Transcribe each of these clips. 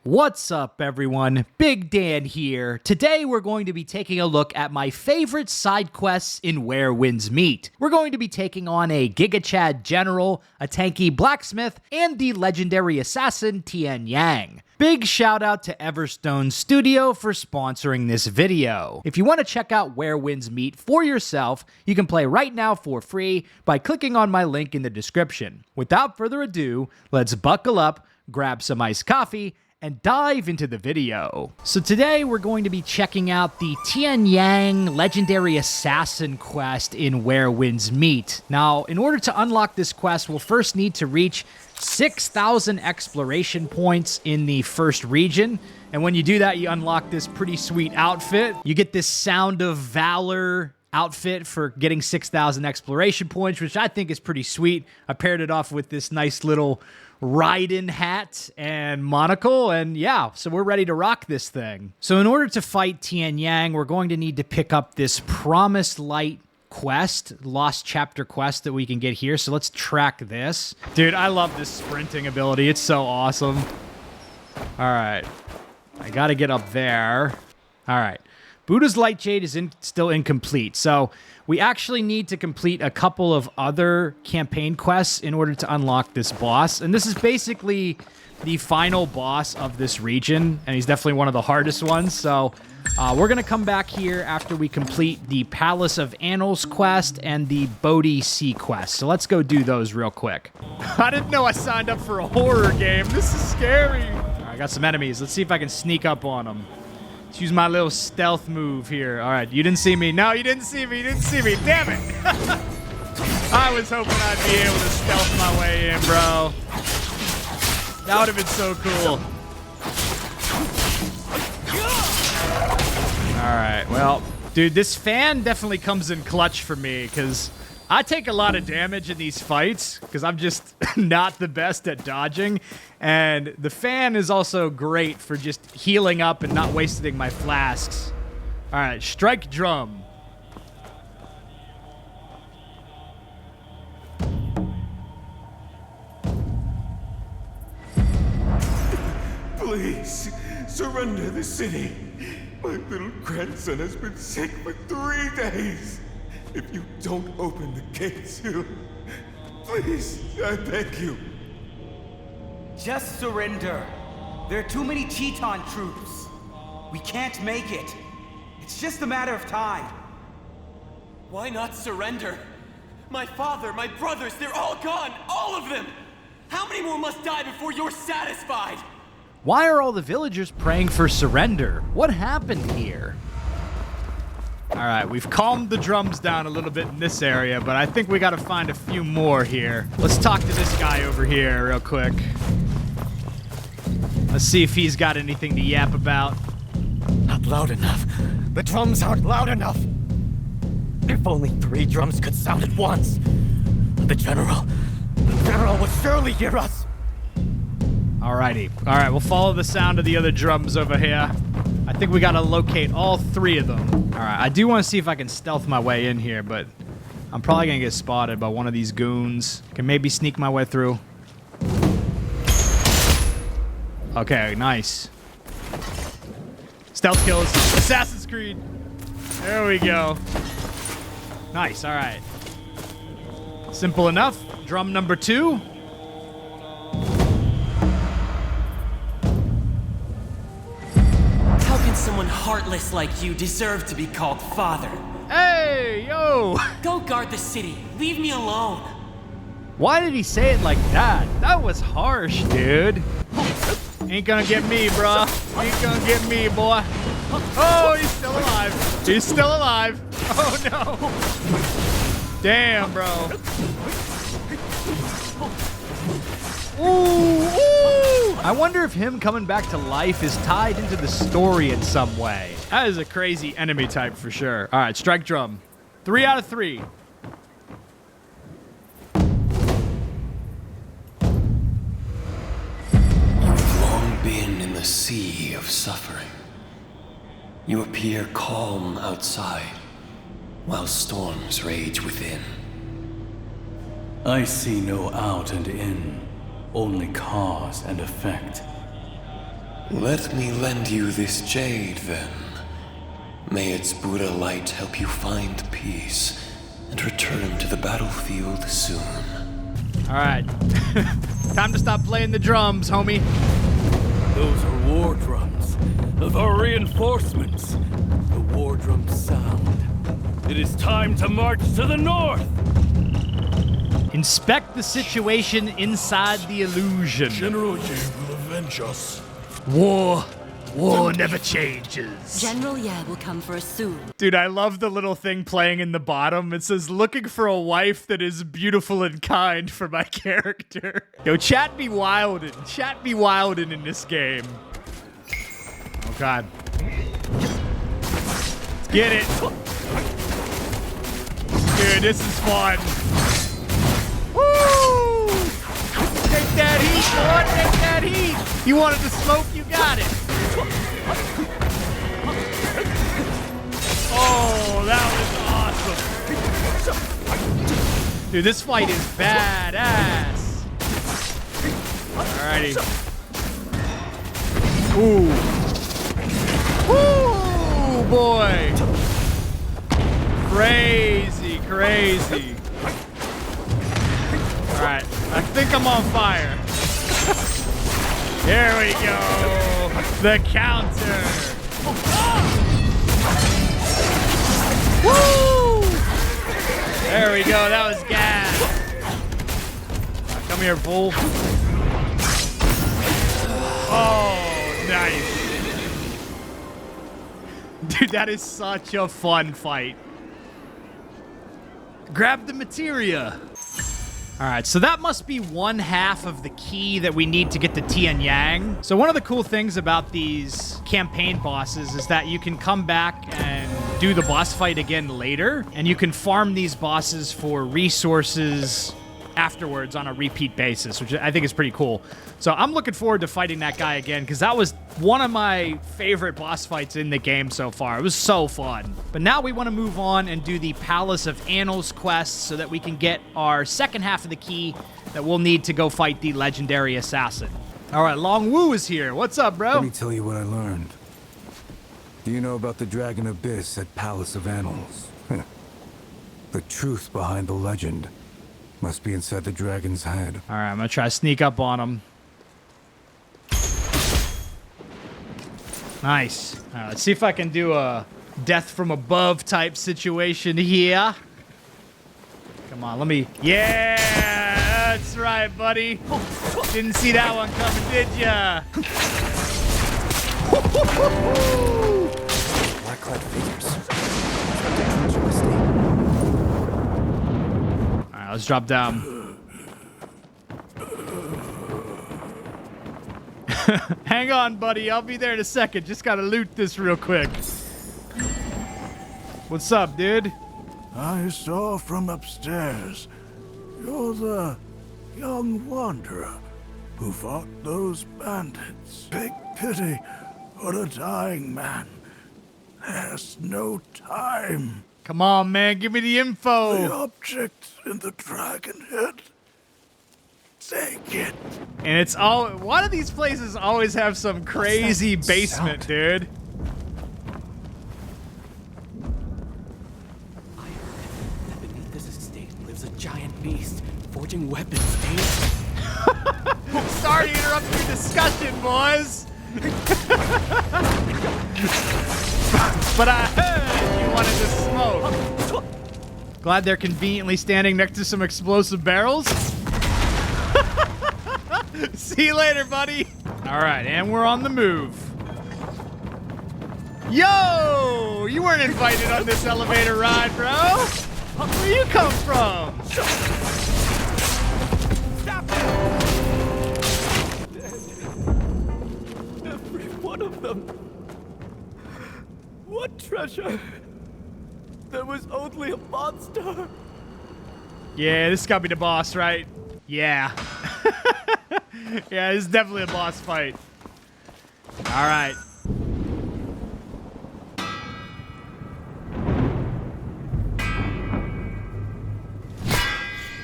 What's up, everyone? Big Dan here. Today, we're going to be taking a look at my favorite side quests in Where Winds Meet. We're going to be taking on a gigachad general, a tanky blacksmith, and the legendary assassin Tian Yang. Big shout out to Everstone Studio for sponsoring this video. If you want to check out Where Winds Meet for yourself, you can play right now for free by clicking on my link in the description. Without further ado, let's buckle up, grab some iced coffee, and dive into the video. So today we're going to be checking out the Tian Yang legendary assassin quest in Where Winds Meet. Now, in order to unlock this quest, we'll first need to reach 6,000 exploration points in the first region. And when you do that, you unlock this pretty sweet outfit. You get this Sound of Valor outfit for getting 6,000 exploration points, which I think is pretty sweet. I paired it off with this nice little Raiden hat and monocle, and yeah, so we're ready to rock this thing. So in order to fight Tian Yang, we're going to need to pick up this Promised Light quest, Lost Chapter quest that we can get here. So let's track this. Dude, I love this sprinting ability. It's so awesome. All right. I got to get up there. All right. Buddha's Light Jade is still incomplete, so we actually need to complete a couple of other campaign quests in order to unlock this boss. And this is basically the final boss of this region, and he's definitely one of the hardest ones. So we're going to come back here after we complete the Palace of Annals quest and the Bodhi Sea quest. So let's go do those real quick. I didn't know I signed up for a horror game. This is scary. All right, I got some enemies. Let's see if I can sneak up on them. Let's use my little stealth move here. All right, you didn't see me. No, you didn't see me. You didn't see me. Damn it. I was hoping I'd be able to stealth my way in, bro. That would have been so cool. All right, well, dude, this fan definitely comes in clutch for me because I take a lot of damage in these fights because I'm just not the best at dodging. And the fan is also great for just healing up and not wasting my flasks. All right, strike drum. Please, surrender the city. My little grandson has been sick for 3 days. If you don't open the gates, he'll... Please, I beg you. Just surrender. There are too many Teton troops. We can't make it. It's just a matter of time. Why not surrender? My father, my brothers, they're all gone! All of them! How many more must die before you're satisfied? Why are all the villagers praying for surrender? What happened here? All right, we've calmed the drums down a little bit in this area, but I think we got to find a few more here. Let's talk to this guy over here real quick. Let's see if he's got anything to yap about. Not loud enough. The drums aren't loud enough. If only 3 drums could sound at once. The general will surely hear us. Alrighty. All right, we'll follow the sound of the other drums over here. I think we gotta locate all 3 of them. All right, I do want to see if I can stealth my way in here, but I'm probably gonna get spotted by one of these goons. Can maybe sneak my way through. Okay, nice. Stealth kills. Assassin's Creed. There we go. Nice, all right. Simple enough. Drum number 2. Someone heartless like you deserve to be called father. Hey, yo! Go guard the city. Leave me alone. Why did he say it like that? That was harsh, dude. Ain't gonna get me, bro. Ain't gonna get me, boy. Oh, he's still alive. He's still alive. Oh, no. Damn, bro. Ooh, ooh. I wonder if him coming back to life is tied into the story in some way. That is a crazy enemy type for sure. All right, strike drum. 3 out of 3. You've long been in the sea of suffering. You appear calm outside, while storms rage within. I see no out and in, only cause and effect. Let me lend you this jade, then. May its Buddha light help you find peace and return to the battlefield soon. All right. Time to stop playing the drums, homie. Those are war drums of our reinforcements. The war drums sound. It is time to march to the north. Inspect the situation inside the illusion. General Ye will avenge us. War never changes. General Ye will come for us soon. Dude, I love the little thing playing in the bottom. It says, looking for a wife that is beautiful and kind for my character. Yo, chat be wildin'. Chat be wildin' in this game. Oh, God. Let's get it. Dude, this is fun. Woo! Take that heat, boy. Take that heat. You wanted to smoke, you got it. Oh, that was awesome. Dude, this fight is badass. Alrighty. Ooh. Ooh, boy. Crazy, crazy. Alright, I think I'm on fire. Here we go. The counter. Woo! There we go. That was gas. Come here, fool. Oh, nice. Dude, that is such a fun fight. Grab the materia. All right, so that must be one half of the key that we need to get to Tian Yang. So one of the cool things about these campaign bosses is that you can come back and do the boss fight again later, and you can farm these bosses for resources afterwards on a repeat basis, which I think is pretty cool. So I'm looking forward to fighting that guy again, because that was one of my favorite boss fights in the game so far. It was so fun. But now we want to move on and do the Palace of Annals quest so that we can get our second half of the key that we'll need to go fight the legendary assassin. All right, Long Wu is here. What's up, bro? Let me tell you what I learned. Do you know about the Dragon Abyss at Palace of Annals? The truth behind the legend must be inside the dragon's head. All right, I'm going to try to sneak up on him. Nice. All right, let's see if I can do a death from above type situation here. Come on, let me... Yeah, that's right, buddy. Didn't see that one coming, did ya? Black-clad figures. All right, let's drop down. Hang on, buddy. I'll be there in a second. Just gotta loot this real quick. What's up, dude? I saw from upstairs. You're the young wanderer who fought those bandits. Take pity on a dying man. There's no time. Come on, man. Give me the info. The object in the dragon head. Take it. And it's all... Why do these places always have some crazy basement, dude? I heard that beneath this estate lives a giant beast, forging weapons daily. Sorry to interrupt your discussion, boys. But I heard you wanted to smoke. Glad they're conveniently standing next to some explosive barrels. See you later, buddy. All right, and we're on the move. Yo! You weren't invited on this elevator ride, bro. Where you come from? Stop it! Every one of them. What treasure? There was only a monster. Yeah, this gotta be the boss, right? Yeah. Yeah, this is definitely a boss fight. All right.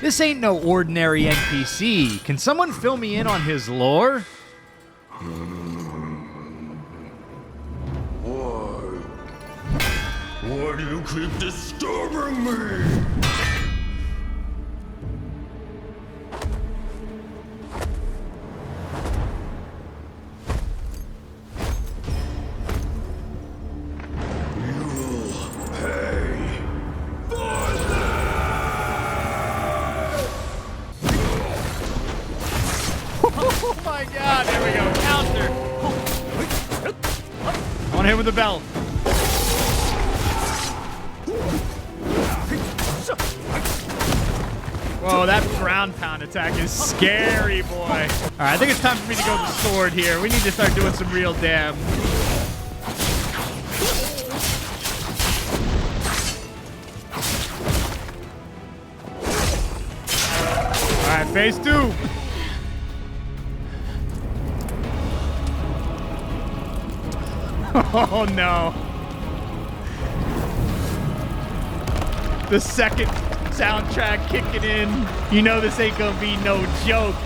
This ain't no ordinary NPC. Can someone fill me in on his lore? Why do you keep disturbing me? Oh my god, there we go. Counter. I want to hit with the belt. Whoa, that ground pound attack is scary, boy. All right, I think it's time for me to go with the sword here. We need to start doing some real damage. All right, phase 2. Oh no. The second soundtrack kicking in. You know this ain't gonna be no joke.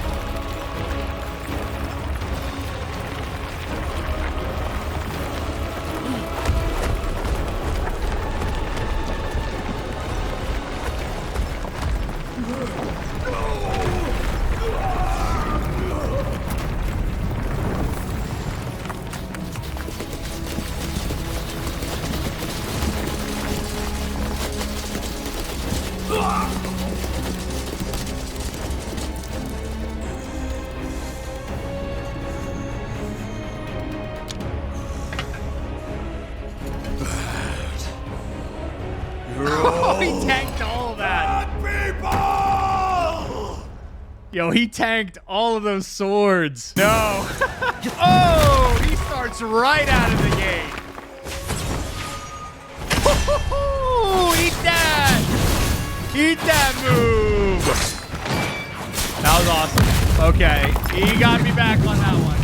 Oh, he tanked all of that. Yo, he tanked all of those swords. No. Oh, he starts right out of the gate. Eat that. Eat that move. That was awesome. Okay, he got me back on that one.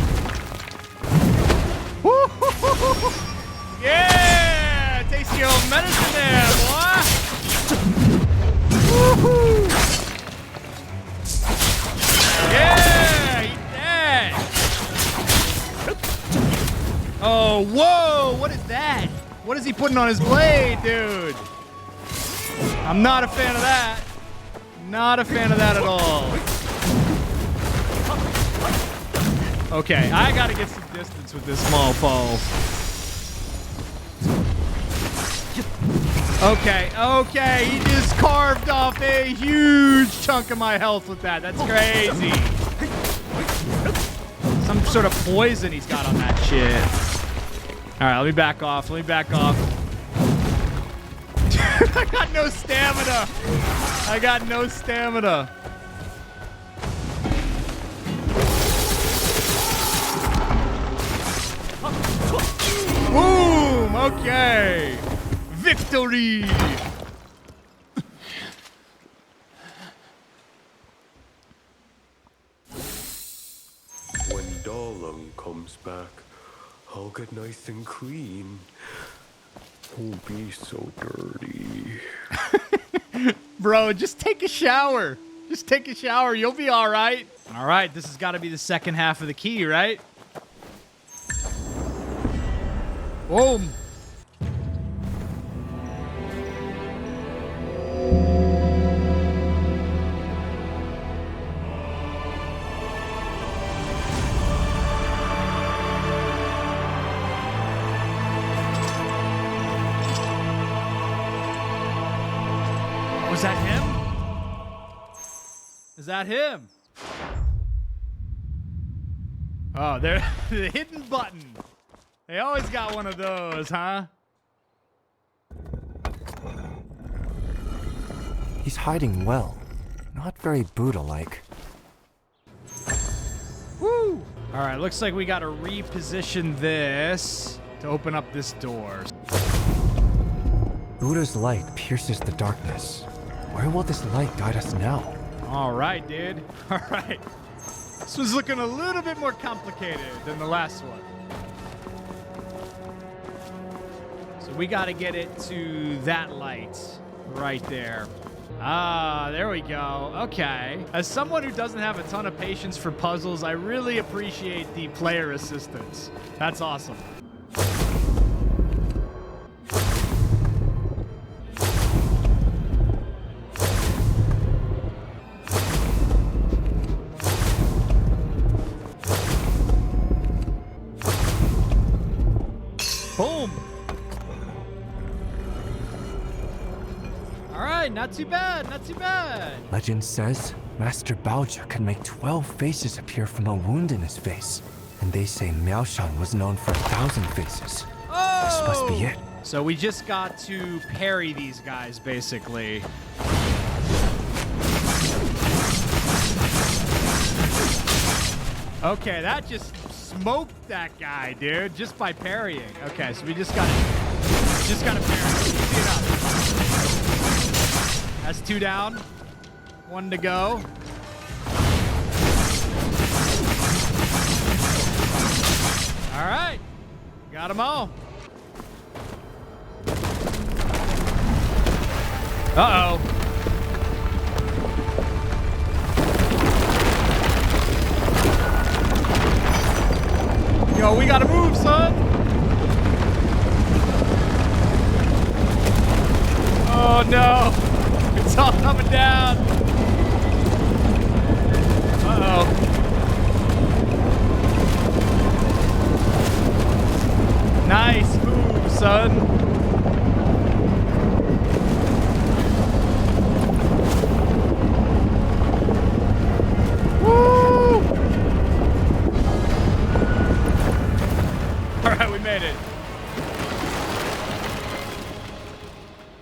Yeah, taste your own medicine there, boy. Woohoo! Yeah, eat that. Oh, whoa, what is that? What is he putting on his blade, dude? I'm not a fan of that. Not a fan of that at all. Okay, I gotta get some distance with this small pole. Okay, okay, he just carved off a huge chunk of my health with that. That's crazy. Some sort of poison he's got on that shit. All right, let me back off. Let me back off. I got no stamina. I got no stamina. Boom! Okay. Victory! When Darlung comes back, I'll get nice and clean. Won't be so dirty. Bro, just take a shower. Just take a shower. You'll be all right. All right, this has got to be the second half of the key, right? Boom. Was that him? Is that him? Oh, there, the hidden button. They always got one of those, huh? He's hiding well. Not very Buddha-like. Woo! All right, looks like we got to reposition this to open up this door. Buddha's light pierces the darkness. Where will this light guide us now? All right, dude. All right. This was looking a little bit more complicated than the last one. So we got to get it to that light right there. Ah, there we go. Okay. As someone who doesn't have a ton of patience for puzzles, I really appreciate the player assistance. That's awesome. Boom. All right, not too bad, not too bad. Legend says Master Baoja can make 12 faces appear from a wound in his face. And they say Miaoshan was known for 1,000 faces. Oh! This must be it. So we just got to parry these guys, basically. Okay, that just smoked that guy, dude, just by parrying. Okay, so we just gotta parry. Easy enough. That's 2 down. 1 to go. All right, got them all. Uh-oh. Yo, we gotta move, son. Oh, no. It's all coming down. Uh-oh. Nice move, son. Woo! All right, we made it.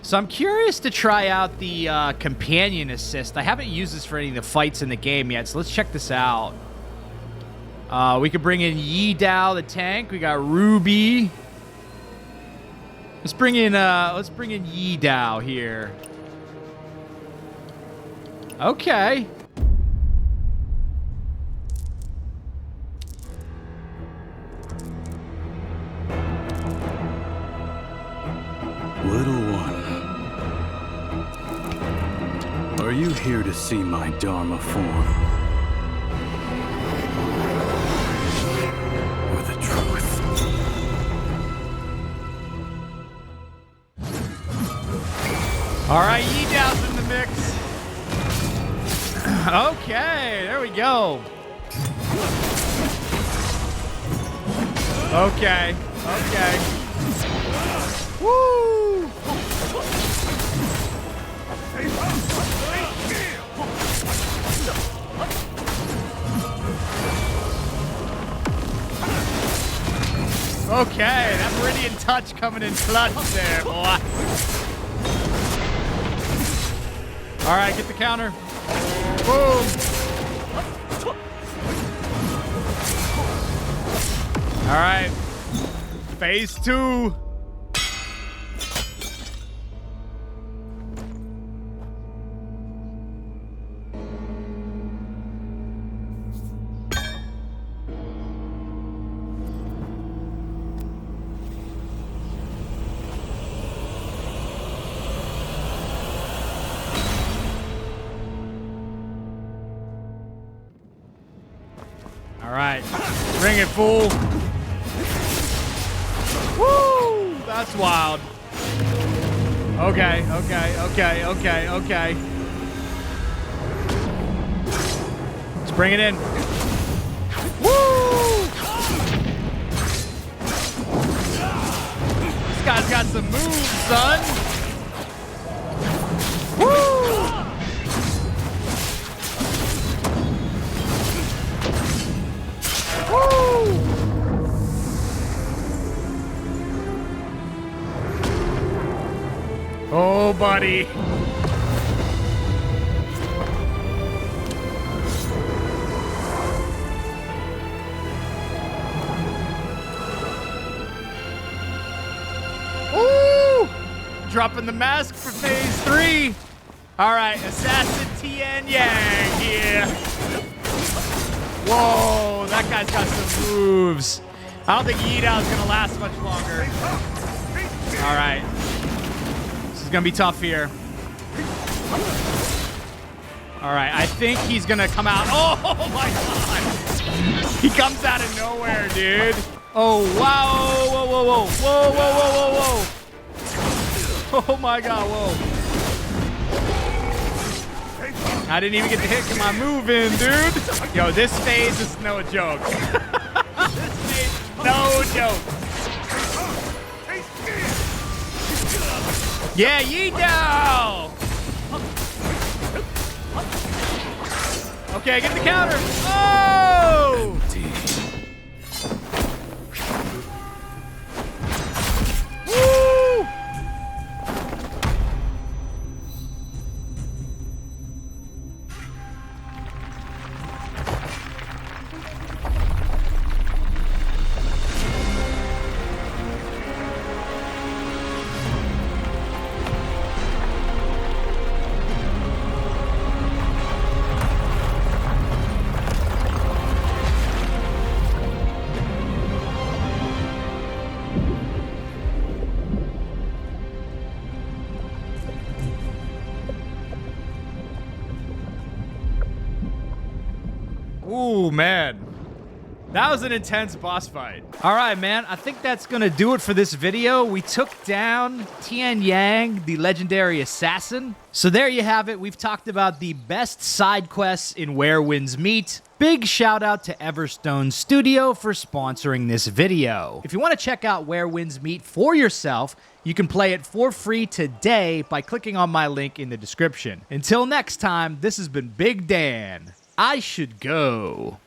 So I'm curious to try out the companion assist. I haven't used this for any of the fights in the game yet, so let's check this out. We could bring in Yi Dao, the tank. We got Ruby. Let's bring in Yi Dao here. Okay. Little one, are you here to see my Dharma form? Or the truth? All right, Yi Dao's in the mix. Okay, there we go. Okay, okay. Woo! Okay, that Meridian touch coming in clutch there, boy. All right, get the counter. Boom. All right, phase 2. All right, bring it, fool. Woo! That's wild. Okay, okay, okay, okay, okay. Let's bring it in. Woo! This guy's got some moves, son. Woo! Woo! Oh, buddy. Ooh! Dropping the mask for phase 3. All right, Assassin Tian Yang here. Whoa, that guy's got some moves. I don't think Yi Dao's gonna last much longer. All right. This is gonna be tough here. All right, I think he's gonna come out. Oh my God. He comes out of nowhere, dude. Oh, wow. Whoa, whoa, whoa. Whoa, whoa, whoa, whoa, whoa. Oh my God, whoa. I didn't even get to hit my move in, dude. Yo, this phase is no joke. This phase, no joke. Yeah, ye know! Okay, get the counter. Oh! Woo! Ooh, man. That was an intense boss fight. All right, man. I think that's going to do it for this video. We took down Tian Yang, the legendary assassin. So there you have it. We've talked about the best side quests in Where Winds Meet. Big shout out to Everstone Studio for sponsoring this video. If you want to check out Where Winds Meet for yourself, you can play it for free today by clicking on my link in the description. Until next time, this has been Big Dan. I should go.